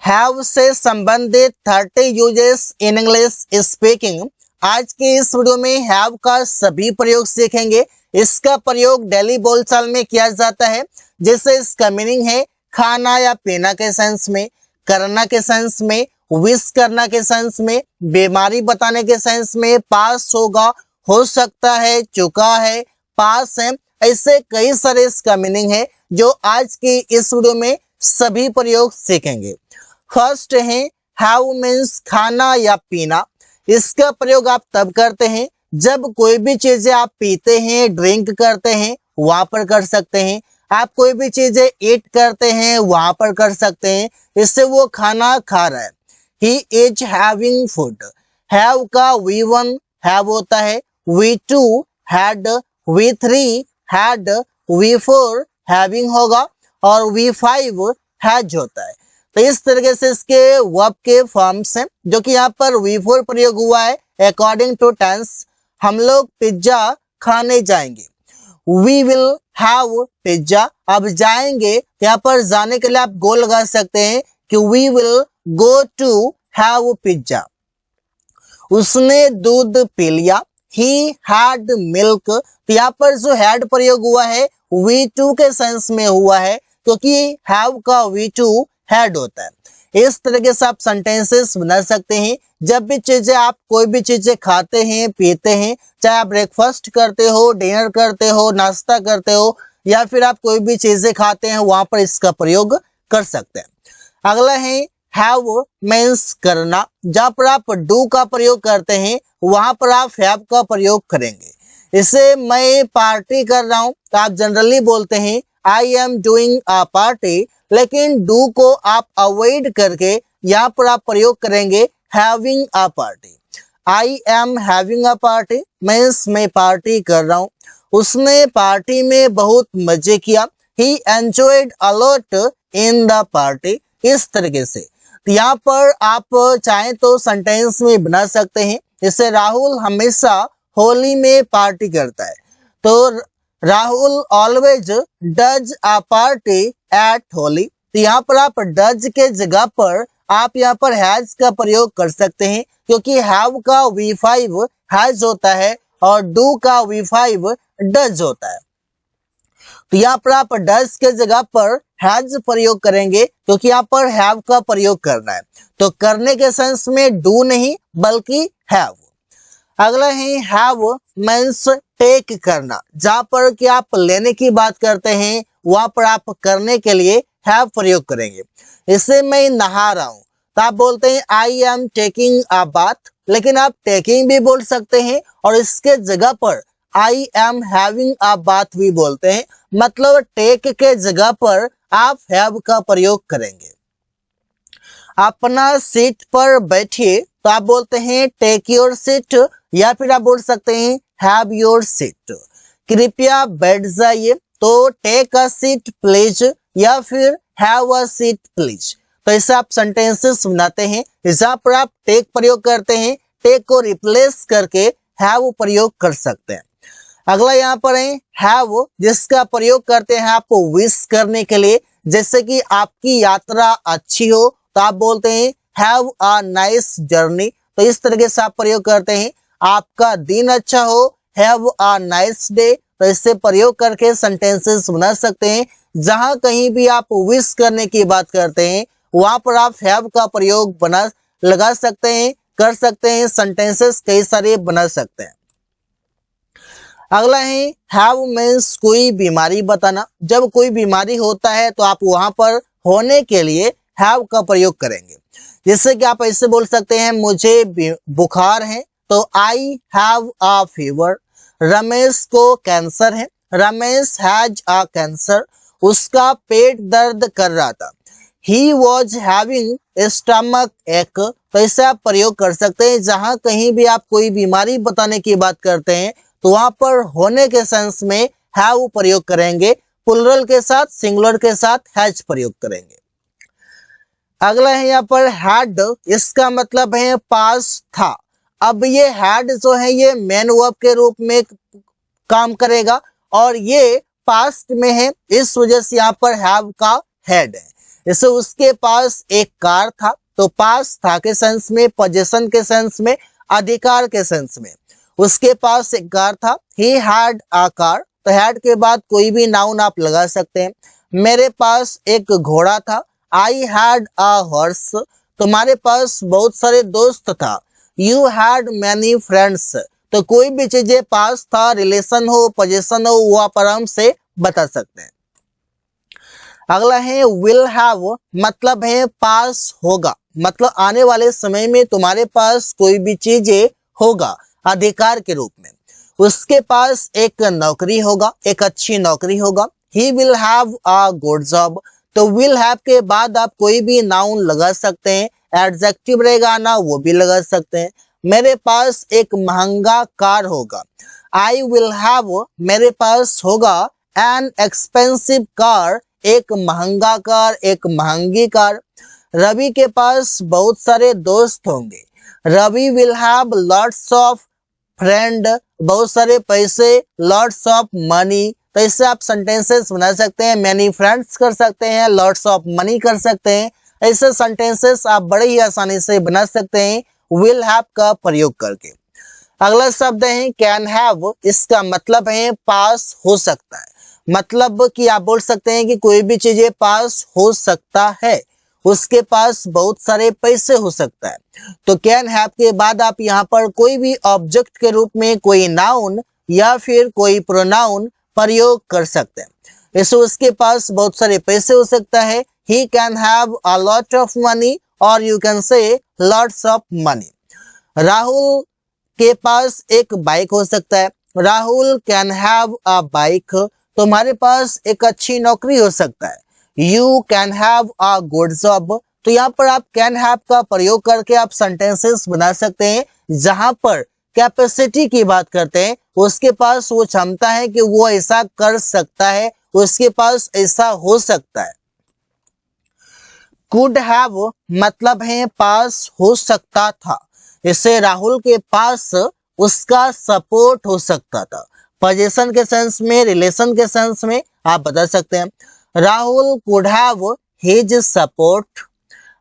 Have से संबंधित 30 uses in English speaking. आज के इस वीडियो में हैव का सभी प्रयोग सीखेंगे। इसका प्रयोग डेली बोलचाल में किया जाता है, जैसे इसका मीनिंग है खाना या पीना के सेंस में, करना के सेंस में, विश करना के सेंस में, बीमारी बताने के सेंस में, पास होगा, हो सकता है, चुका है, पास है। ऐसे कई सारे इसका मीनिंग है जो आज की इस वीडियो में सभी प्रयोग सीखेंगे। फर्स्ट है हैव मीन्स खाना या पीना। इसका प्रयोग आप तब करते हैं जब कोई भी चीजें आप पीते हैं, ड्रिंक करते हैं, वहां पर कर सकते हैं। आप कोई भी चीजें ईट करते हैं, वहां पर कर सकते हैं। इससे वो खाना खा रहा है। He is having food. Have का V1 हैव होता है, V2 had, V3 had, V4 having होगा और V5 हैज होता है। तो इस तरीके से इसके वर्ब के फॉर्म्स हैं, जो कि यहाँ पर V4 प्रयोग हुआ है अकॉर्डिंग टू टेंस। हम लोग पिज्जा खाने जाएंगे, वी विल हैव पिज्जा। अब जाएंगे, यहाँ पर जाने के लिए आप गो लगा सकते हैं कि we will go to have pizza. उसने दूध पी लिया, ही हैड मिल्क। तो यहाँ पर जो हैड प्रयोग हुआ है V2 के सेंस में हुआ है, क्योंकि हैव का V2 हैड होता है। इस तरीके से आप सेंटेंसेस बना सकते हैं। जब भी चीजें आप कोई भी चीजें खाते हैं, पीते हैं, चाहे आप ब्रेकफास्ट करते हो, डिनर करते हो, नाश्ता करते हो, या फिर आप कोई भी चीजें खाते हैं, वहां पर इसका प्रयोग कर सकते हैं। अगला है हैव मीन्स करना। जहां पर आप डू का प्रयोग करते हैं, वहां पर आप हैव का प्रयोग करेंगे। इसे मैं पार्टी कर रहा हूं, तो आप जनरली बोलते हैं I am doing a party, लेकिन डू को आप अवॉइड करके यहाँ पर आप प्रयोग करेंगे having a party. I am having a party means मैं पार्टी कर रहा हूँ। उसने पार्टी में बहुत मजे किया, ही enjoyed a lot in the party. इस तरीके से यहाँ पर आप चाहें तो सेंटेंस में बना सकते हैं, जैसे राहुल हमेशा होली में पार्टी करता है, तो Rahul always does a party at Holi. तो यहाँ पर आप डज के जगह पर आप यहाँ पर हैज का प्रयोग कर सकते हैं, क्योंकि हैव का V5 हैज होता है और डू का V5 डज होता है। तो यहाँ पर आप डज के जगह पर हैज प्रयोग करेंगे, क्योंकि यहाँ पर हैव का प्रयोग करना है। तो करने के सेंस में डू नहीं बल्कि हैव। अगला है हैव मीन्स टेक करना। जहां पर कि आप लेने की बात करते हैं, वहां पर आप करने के लिए हैव प्रयोग करेंगे। इससे मैं नहा रहा हूं, तो आप बोलते हैं I am taking a bath, लेकिन आप टेकिंग भी बोल सकते हैं और इसके जगह पर I am having a bath भी बोलते हैं। मतलब टेक के जगह पर आप हैव का प्रयोग करेंगे। अपना सीट पर बैठिए, तो आप बोलते हैं टेक योर सीट, या फिर आप बोल सकते हैं हैव योर सीट। कृपया बैठ जाइए, तो टेक अ सीट प्लीज, या फिर हैव अ सीट प्लीज। तो ऐसे आप सेंटेंसेस बनाते हैं। जहां पर आप टेक प्रयोग करते हैं, टेक को रिप्लेस करके हैव प्रयोग कर सकते हैं। अगला यहाँ पर है हैव, जिसका प्रयोग करते हैं आपको विश करने के लिए। जैसे कि आपकी यात्रा अच्छी हो, तो आप बोलते हैं हैव अ नाइस जर्नी। तो इस तरीके से आप प्रयोग करते हैं। आपका दिन अच्छा हो, हैव अ नाइस डे। तो इससे प्रयोग करके सेंटेंसेस बना सकते हैं। जहां कहीं भी आप विश करने की बात करते हैं, वहां पर आप हैव का प्रयोग लगा सकते हैं, कर सकते हैं। सेंटेंसेस कई सारे बना सकते हैं। अगला है हैव मीन्स कोई बीमारी बताना। जब कोई बीमारी होता है, तो आप वहां पर होने के लिए हैव का प्रयोग करेंगे। जिससे कि आप ऐसे बोल सकते हैं मुझे बुखार है, तो I have a fever. Ramesh को कैंसर है, रमेश हैज अ कैंसर। उसका पेट दर्द कर रहा था, ही वॉज हैविंग स्टमक एक। तो इसे आप प्रयोग कर सकते हैं। जहां कहीं भी आप कोई बीमारी बताने की बात करते हैं, तो वहां पर होने के सेंस में हैव प्रयोग करेंगे। प्लुरल के साथ, सिंगुलर के साथ हैज प्रयोग करेंगे। अगला है यहाँ पर हैड। इसका मतलब है पास था। अब ये हैड जो है ये मेन वर्ब के रूप में काम करेगा और ये पास्ट में है, इस वजह से यहाँ पर हैव का हैड है। जैसे उसके पास एक कार था, तो पास था के सेंस में, पोजेशन के सेंस में, अधिकार के सेंस में। उसके पास एक कार था, ही हैड अ कार, तो हैड के बाद कोई भी नाउन आप लगा सकते हैं। मेरे पास एक घोड़ा था, आई हैड अ हॉर्स, तुम्हारे पास बहुत सारे दोस्त था, यू हैड मैनी फ्रेंड्स। तो कोई भी चीजें पास था, रिलेशन हो, पोजीशन हो, वो आप आराम से बता सकते हैं। अगला है विल हैव, मतलब है पास होगा, मतलब आने वाले समय में तुम्हारे पास कोई भी चीजें होगा अधिकार के रूप में। उसके पास एक नौकरी होगा, एक अच्छी नौकरी होगा, ही will have a good job. तो विल हैव के बाद आप कोई भी नाउन लगा सकते हैं, एडजेक्टिव रहेगा ना, वो भी लगा सकते हैं। मेरे पास एक महंगा कार होगा, आई विल हैव, मेरे पास होगा एन एक्सपेंसिव कार, एक महंगा कार, एक महंगी कार। रवि के पास बहुत सारे दोस्त होंगे, Ravi will have lots of friend, बहुत सारे पैसे, लॉट्स ऑफ मनी। तो इससे आप सेंटेंसेस बना सकते हैं, मैनी फ्रेंड्स कर सकते हैं, लॉट्स ऑफ मनी कर सकते हैं। ऐसे सेंटेंसेस आप बड़े ही आसानी से बना सकते हैं विल हैव का प्रयोग करके। अगला शब्द है कैन हैव, इसका मतलब है पास हो सकता है, मतलब कि आप बोल सकते हैं कि कोई भी चीजें पास हो सकता है, उसके पास बहुत सारे पैसे हो सकता है। तो कैन हैव के बाद आप यहाँ पर कोई भी ऑब्जेक्ट के रूप में कोई नाउन या फिर कोई प्रोनाउन प्रयोग कर सकते हैं। जैसे उसके पास बहुत सारे पैसे हो सकता है, he can have a lot of money, और you can say lots of money. Rahul के पास एक बाइक हो सकता है, Rahul can have a bike, तुम्हारे पास एक अच्छी नौकरी हो सकता है, you can have a good job. तो यहाँ पर आप कैन हैव का प्रयोग करके आप सेंटेंसेस बना सकते हैं, जहां पर कैपेसिटी की बात करते हैं, उसके पास वो क्षमता है कि वो ऐसा कर सकता है, उसके पास ऐसा हो सकता है। कुड हैव मतलब है पास हो सकता था, जैसे राहुल के पास उसका सपोर्ट हो सकता था। पोजीशन के सेंस में, रिलेशन के सेंस में आप बता सकते हैं Rahul could have his support.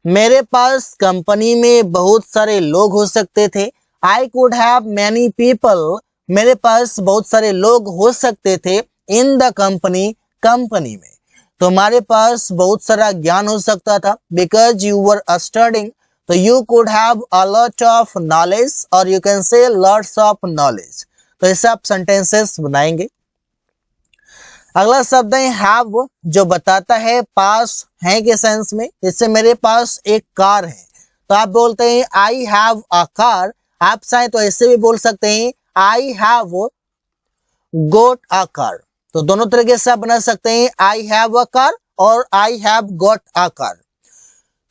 मेरे पास कंपनी में बहुत सारे लोग हो सकते थे, I could have many people, मेरे पास बहुत सारे लोग हो सकते थे इन द कंपनी, कंपनी में। तुम्हारे पास बहुत सारा ज्ञान हो सकता था, बिकॉज यू वर स्टडिंग, तो you could have a lot of knowledge, और you can say lots of knowledge. तो ऐसे आप सेंटेंसेस बनाएंगे। अगला शब्द है हैव, जो बताता है पास है के सेंस में। जैसे मेरे पास एक कार है, तो आप बोलते हैं आई हैव अ कार। आप चाहे तो ऐसे भी बोल सकते हैं I have got a car. तो दोनों तरीके से आप बना सकते हैं आई हैव अ कार और I have got a car.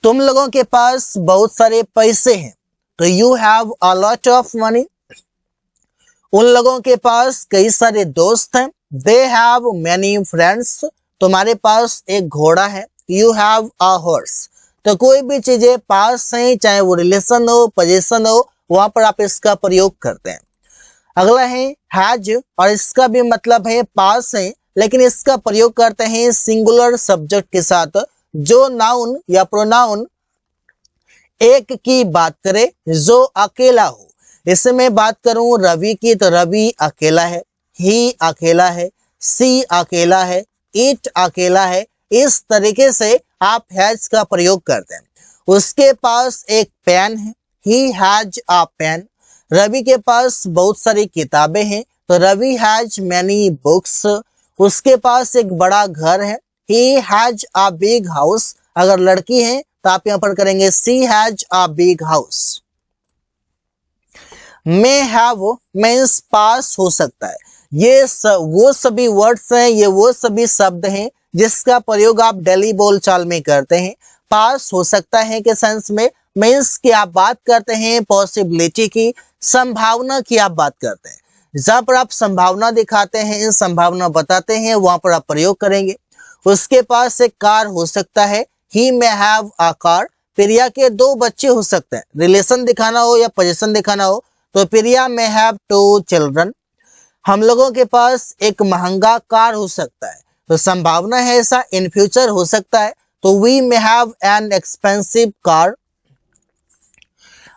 तुम लोगों के पास बहुत सारे पैसे हैं, तो you have a lot of money. उन लोगों के पास कई सारे दोस्त हैं, दे हैव मैनी फ्रेंड्स। तुम्हारे पास एक घोड़ा है, यू हैव अ हॉर्स। तो कोई भी चीजें पास हैं, चाहे वो रिलेशन हो, पोजीशन हो, वहां पर आप इसका प्रयोग करते हैं। अगला है हैज, और इसका भी मतलब है पास है, लेकिन इसका प्रयोग करते हैं सिंगुलर सब्जेक्ट के साथ, जो नाउन या प्रोनाउन एक की बात करे, जो अकेला हो। इससे मैं बात करूं रवि की, तो रवि अकेला है, ही अकेला है, सी अकेला है, इट अकेला है। इस तरीके से आप हैज का प्रयोग करते हैं। उसके पास एक पेन है, he has a pen. Ravi के पास बहुत सारी किताबें हैं, तो रवि हैज मैनी बुक्स। उसके पास एक बड़ा घर है, he has a big house. अगर लड़की है तो आप यहां पर करेंगे she has a big house. May have means पास हो सकता है। वो सभी वर्ड्स हैं, ये वो सभी शब्द हैं जिसका प्रयोग आप डेली बोलचाल में करते हैं। पास हो सकता है के सेंस में मीन्स कि आप बात करते हैं पॉसिबिलिटी की, संभावना की आप बात करते हैं। जहां पर आप संभावना दिखाते हैं, संभावना बताते हैं, वहां पर आप प्रयोग करेंगे। उसके पास एक कार हो सकता है, he may have a car. प्रिया के 2 बच्चे हो सकते हैं, रिलेशन दिखाना हो या पोजीशन दिखाना हो, तो प्रिया मे हैव 2 चिल्ड्रन। हम लोगों के पास एक महंगा कार हो सकता है, तो संभावना है ऐसा इन फ्यूचर हो सकता है, तो we may have an expensive car.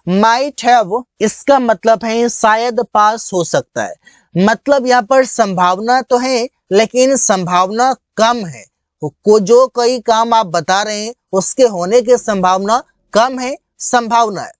Might have इसका मतलब है शायद पास हो सकता है, मतलब यहाँ पर संभावना तो है लेकिन संभावना कम है। को जो कई काम आप बता रहे हैं उसके होने की संभावना कम है, संभावना है।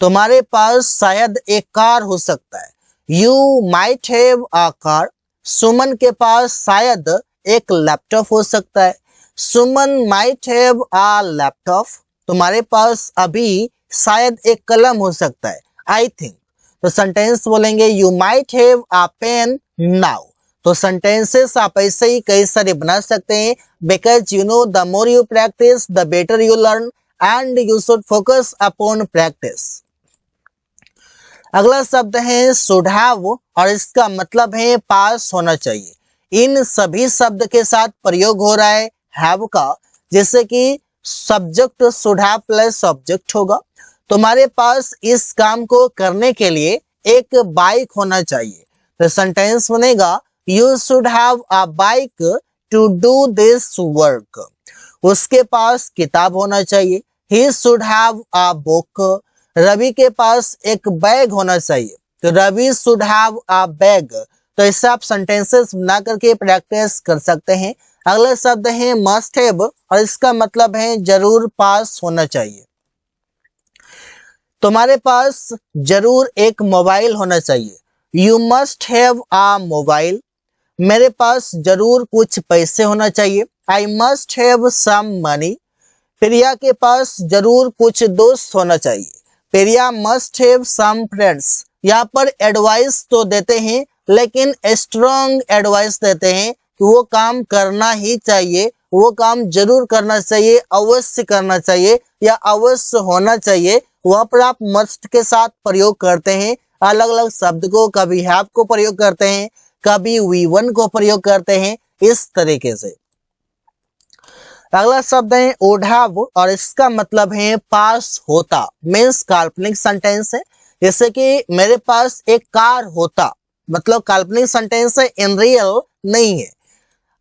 तुम्हारे पास शायद एक कार हो सकता है। You might have a car. Suman के पास शायद एक लैपटॉप हो सकता है। Suman might have a laptop. तुम्हारे पास अभी शायद एक कलम हो सकता है, आई थिंक। तो सेंटेंस बोलेंगे you might have a pen now. तो सेंटेंसेस आप ऐसे ही कई सारे बना सकते हैं, because you know the more you practice the better you learn and you should focus upon practice. अगला शब्द है शुड हैव और इसका मतलब है पास होना चाहिए। इन सभी शब्द के साथ प्रयोग हो रहा है हैव का, जैसे कि subject should have plus object होगा। तुम्हारे पास इस काम को करने के लिए एक बाइक होना चाहिए। तो सेंटेंस बनेगा you should have a bike to do this work. उसके पास किताब होना चाहिए। He should have a book. Ravi के पास एक बैग होना चाहिए। तो Ravi should have a bag. तो इससे आप सेंटेंसेस बना करके प्रैक्टिस कर सकते हैं। अगला शब्द है मस्ट हैव और इसका मतलब है जरूर पास होना चाहिए। तुम्हारे पास जरूर एक मोबाइल होना चाहिए। You must have a mobile. मेरे पास जरूर कुछ पैसे होना चाहिए। I must have some money. Priya के पास जरूर कुछ दोस्त होना चाहिए। Priya must have some friends. यहाँ पर एडवाइस तो देते हैं लेकिन स्ट्रॉन्ग एडवाइस देते हैं कि वो काम करना ही चाहिए, वो काम जरूर करना चाहिए, अवश्य करना चाहिए या अवश्य होना चाहिए। वहाँ पर आप मस्ट के साथ प्रयोग करते हैं अलग अलग शब्द को, कभी हैव को प्रयोग करते हैं, कभी वी वन को प्रयोग करते हैं, इस तरीके से। अगला शब्द है वुड हैव और इसका मतलब है पास होता, मीन्स काल्पनिक सेंटेंस है। जैसे कि मेरे पास एक कार होता, मतलब काल्पनिक सेंटेंस है, इन रियल नहीं है।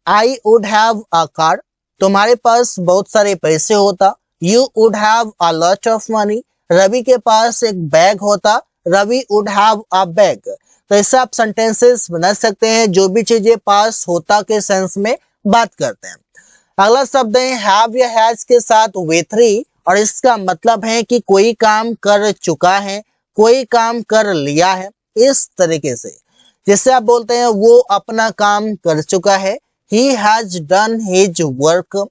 I would have a car. तुम्हारे पास बहुत सारे पैसे होता। You would have a lot of money. Ravi के पास एक बैग होता। Ravi would have a bag. तो ऐसे आप सेंटेंसेस बना सकते हैं जो भी चीजें पास होता के सेंस में बात करते हैं। अगला शब्द है हैव या हैज के साथ वे थ्री और इसका मतलब है कि कोई काम कर चुका है, कोई काम कर लिया है, इस तरीके से। जैसे आप बोलते हैं वो अपना काम कर चुका है। He has done his work.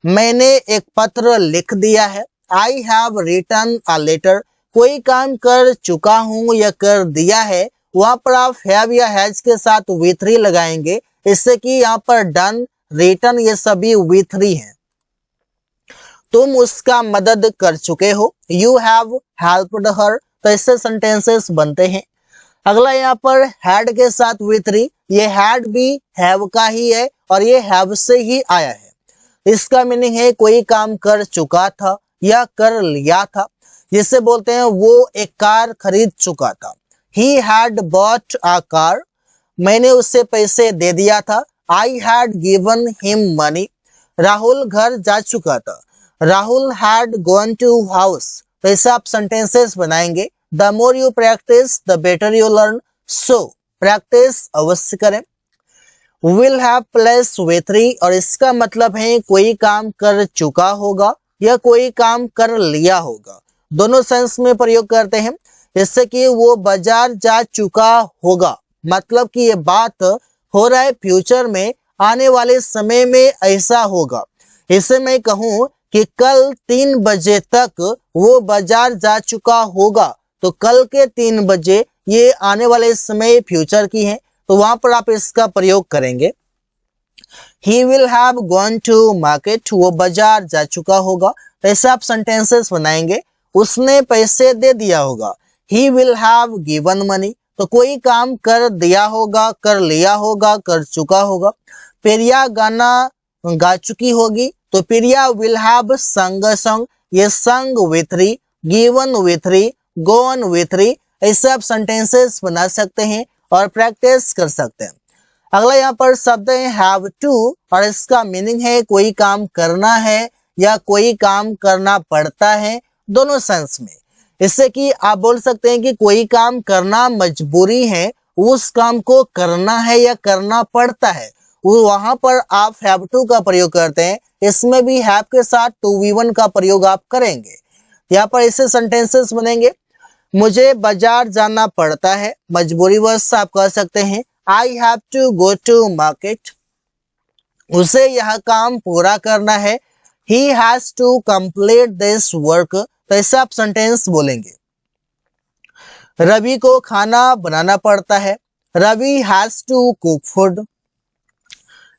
मैंने एक पत्र लिख दिया है। I have written a letter. कोई काम कर चुका हूं या कर दिया है, वहां पर आप have या has के साथ we थ्री लगाएंगे, इससे कि यहाँ पर done, written ये सभी we थ्री हैं। तुम उसका मदद कर चुके हो। You have helped her। तो इससे सेंटेंसेस बनते हैं। अगला यहाँ पर हैड के साथ वी थ्री, ये हैड भी हैव का ही है और ये हैव से ही आया है। इसका मीनिंग है कोई काम कर चुका था या कर लिया था। जिसे बोलते हैं वो एक कार खरीद चुका था। He had bought a car। मैंने उससे पैसे दे दिया था। I had given him money। Rahul घर जा चुका था। Rahul had gone to house। तो ऐसे आप सेंटेंसेस बनाएंगे। The more you practice, the better you learn. So, practice अवश्य करें। Will have plus way three और इसका मतलब है कोई काम कर चुका होगा या कोई काम कर लिया होगा। दोनों सेंस में प्रयोग करते हैं। जैसे कि वो बाजार जा चुका होगा, मतलब कि ये बात हो रहा है फ्यूचर में, आने वाले समय में ऐसा होगा। इसे मैं कहूँ कि कल 3 बजे तक वो बाजार जा चुका होगा, तो कल के 3 बजे ये आने वाले समय फ्यूचर की है, तो वहां पर आप इसका प्रयोग करेंगे। He will have gone to market। वो बाजार जा चुका होगा। तो ऐसे आप सेंटेंसेस बनाएंगे। उसने पैसे दे दिया होगा। He will have given money। तो कोई काम कर दिया होगा, कर लिया होगा, कर चुका होगा। प्रिया गाना गा चुकी होगी, तो प्रिया will have sung a song। ये sung with three, given with three, gone with three, ऐसे आप सेंटेंसेस बना सकते हैं और प्रैक्टिस कर सकते हैं। अगला यहाँ पर शब्द है हैव टू और इसका मीनिंग है कोई काम करना है या कोई काम करना पड़ता है, दोनों सेंस में। इससे कि आप बोल सकते हैं कि कोई काम करना मजबूरी है, उस काम को करना है या करना पड़ता है, वो वहां पर आप हैव टू का प्रयोग करते हैं। इसमें भी हैव के साथ टू वी वन का प्रयोग आप करेंगे। यहाँ पर ऐसे सेंटेंसेस बनेंगे, मुझे बाजार जाना पड़ता है, मजबूरी वश आप कह सकते हैं I have to go to market. उसे यह काम पूरा करना है, he has to complete this work. तो ऐसे आप सेंटेंस बोलेंगे। रवि को खाना बनाना पड़ता है, Ravi has to cook food.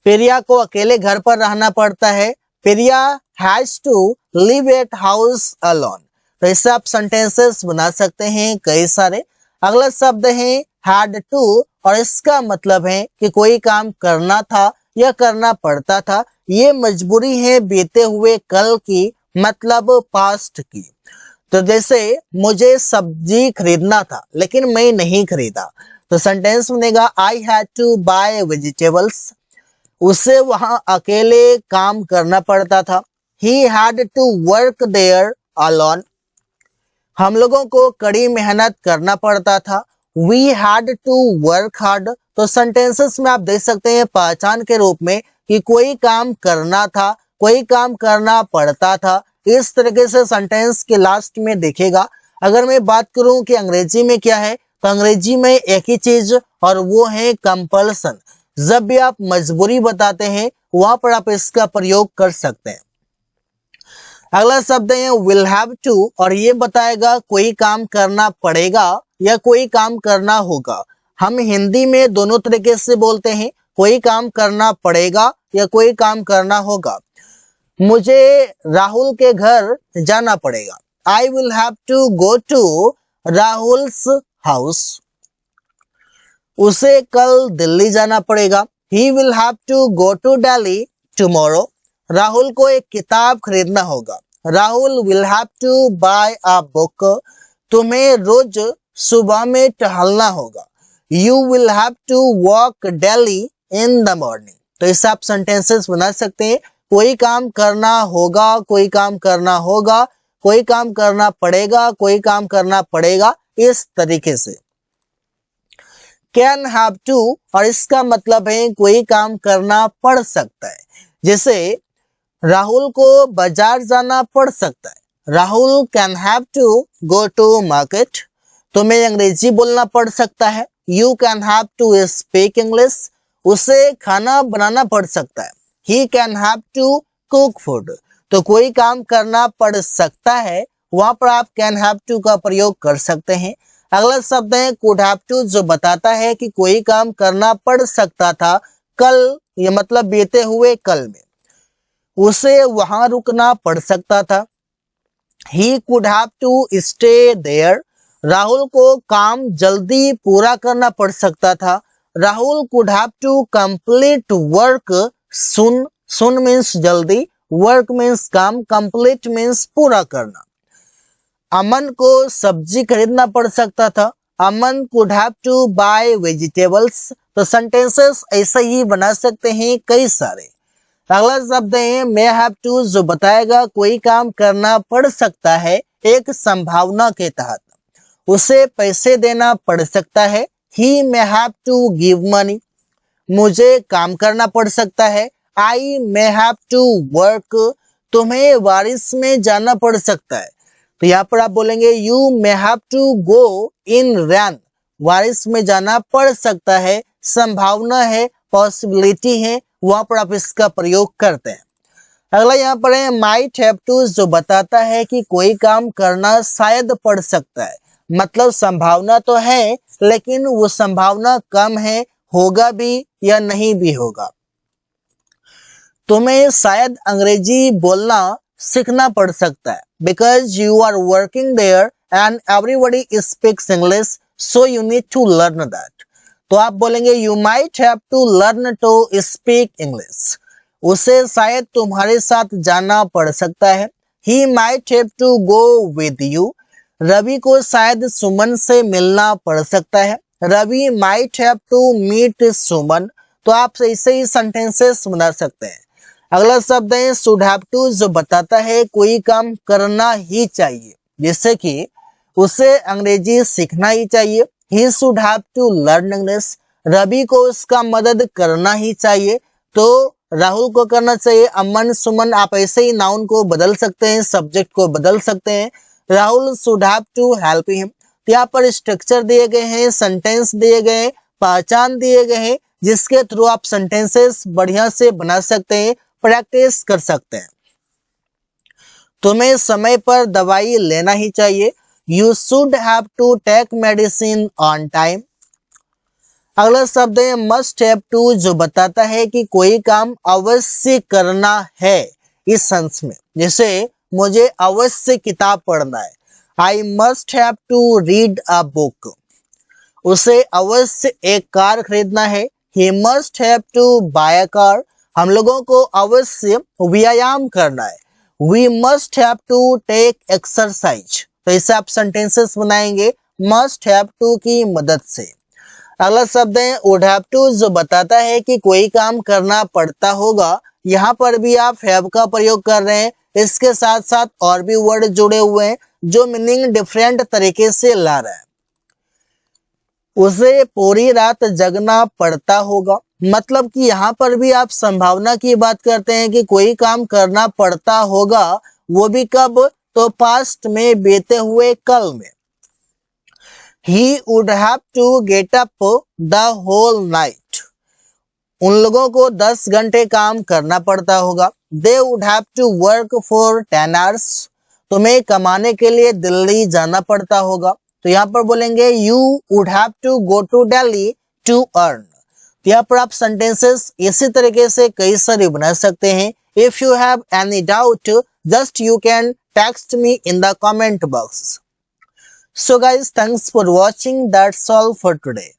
Priya को अकेले घर पर रहना पड़ता है, Priya has to live at house alone. तो इससे आप सेंटेंसेस बना सकते हैं कई सारे। अगला शब्द है हैड टू, और इसका मतलब है कि कोई काम करना था या करना पड़ता था। ये मजबूरी है बीते हुए कल की, मतलब पास्ट की। तो जैसे मुझे सब्जी खरीदना था लेकिन मैं नहीं खरीदा, तो सेंटेंस बनेगा I had to buy vegetables. उसे वहां अकेले काम करना पड़ता था, he had to work there alone. हम लोगों को कड़ी मेहनत करना पड़ता था, we had to work hard. तो सेंटेंसेस में आप देख सकते हैं पहचान के रूप में कि कोई काम करना था, कोई काम करना पड़ता था। इस तरीके से सेंटेंस के लास्ट में देखेगा। अगर मैं बात करूं कि अंग्रेजी में क्या है, तो अंग्रेजी में एक ही चीज, और वो है कंपल्सन। जब भी आप मजबूरी बताते हैं वहां पर आप इसका प्रयोग कर सकते हैं। अगला शब्द है विल हैव टू, और ये बताएगा कोई काम करना पड़ेगा या कोई काम करना होगा। हम हिंदी में दोनों तरीके से बोलते हैं, कोई काम करना पड़ेगा या कोई काम करना होगा। मुझे राहुल के घर जाना पड़ेगा, I will have to go to Rahul's house. उसे कल दिल्ली जाना पड़ेगा, he will have to go to Delhi tomorrow. Rahul को एक किताब खरीदना होगा, Rahul will have to buy a book. तुम्हें रोज सुबह में टहलना होगा, you will have to walk daily in the morning. तो इसे आप सेंटेंसेस बना सकते हैं, कोई काम करना होगा, कोई काम करना होगा, कोई काम करना पड़ेगा, कोई काम करना पड़ेगा, इस तरीके से। कैन हैव टू, और इसका मतलब है कोई काम करना पड़ सकता है। जैसे राहुल को बाजार जाना पड़ सकता है, Rahul can have to go to market. तुम्हें अंग्रेजी बोलना पड़ सकता है, you can have to speak English. उसे खाना बनाना पड़ सकता है, he can have to cook food. तो कोई काम करना पड़ सकता है, वहां पर आप कैन हैव टू का प्रयोग कर सकते हैं। अगला शब्द है कुड हैव टू, जो बताता है कि कोई काम करना पड़ सकता था कल, ये मतलब बीते हुए कल में। उसे वहां रुकना पड़ सकता था, he could have to stay there. Rahul को काम जल्दी पूरा करना पड़ सकता था, Rahul could have to complete work soon. Soon means जल्दी, वर्क मीन्स काम, कंप्लीट मीन्स पूरा करना। अमन को सब्जी खरीदना पड़ सकता था, Aman could have to buy vegetables. तो सेंटेंसेस ऐसे ही बना सकते हैं कई सारे। अगला शब्द है मे हैव टू, जो बताएगा कोई काम करना पड़ सकता है एक संभावना के तहत। उसे पैसे देना पड़ सकता है, he may have to give money. मुझे काम करना पड़ सकता है, I may have to work. तुम्हें बारिश में जाना पड़ सकता है, तो यहाँ पर आप बोलेंगे you may have to go in rain. बारिश में जाना पड़ सकता है, संभावना है, पॉसिबिलिटी है, वहां पर आप इसका प्रयोग करते हैं। अगला यहाँ पर है माइट हैव टू, जो बताता है कि कोई काम करना शायद पड़ सकता है। मतलब संभावना तो है लेकिन वो संभावना कम है, होगा भी या नहीं भी होगा। तुम्हें शायद अंग्रेजी बोलना सीखना पड़ सकता है, because you are working there and everybody speaks English, so you need to learn that. तो आप बोलेंगे you might have to learn to speak English. उसे शायद तुम्हारे साथ जाना पड़ सकता है, he might have to go with you. Ravi को शायद सुमन से मिलना पड़ सकता है, Ravi might have to meet Suman. तो आप ऐसे ही सेंटेंसेस बना सकते हैं। अगला शब्द है शुड हैव टू, जो बताता है कोई काम करना ही चाहिए, जैसे कि उसे अंग्रेजी सीखना ही चाहिए। He should have to learn English, Ravi को उसका मदद करना ही चाहिए, तो राहुल को करना चाहिए। अमन, सुमन, आप ऐसे ही नाउन को बदल सकते हैं, सब्जेक्ट को बदल सकते हैं। Rahul should have to help him. यहाँ पर स्ट्रक्चर दिए गए हैं, सेंटेंस दिए गए हैं, पहचान दिए गए हैं, जिसके थ्रू आप सेंटेंसेस बढ़िया से बना सकते हैं, प्रैक्टिस कर सकते हैं। तुम्हें समय पर दवाई लेना ही चाहिए। You should have to take medicine on time. अगला शब्द है मस्ट हैव टू, जो बताता है कि कोई काम अवश्य करना है इस सेंस में, जैसे मुझे अवश्य किताब पढ़ना है। I must have to read a book. उसे अवश्य एक कार खरीदना है। He must have to buy a car. हम लोगों को अवश्य व्यायाम करना है। We must have to take exercise. तो इसे आप सेंटेंसेस बनाएंगे मस्ट हैव टू की मदद से। अगला शब्द है वुड हैव टू, जो बताता है कि कोई काम करना पड़ता होगा। यहाँ पर भी आप हैव का प्रयोग कर रहे हैं, इसके साथ साथ और भी वर्ड जुड़े हुए हैं जो मीनिंग डिफरेंट तरीके से ला रहा है। उसे पूरी रात जगना पड़ता होगा, मतलब कि यहाँ पर भी आप संभावना की बात करते हैं कि कोई काम करना पड़ता होगा, वो भी कब, तो पास्ट में, बीते हुए कल में। He would have to get up the whole night. उन लोगों को 10 घंटे काम करना पड़ता होगा। They would have to work for 10 hours. तुम्हें कमाने के लिए दिल्ली जाना पड़ता होगा, तो यहाँ पर बोलेंगे You would have to go to Delhi to earn. तो यहाँ पर आप सेंटेंसेस इसी तरीके से कई सारे बना सकते हैं। If you have any doubt, just you can text me in the comment box. So guys, thanks for watching. That's all for today.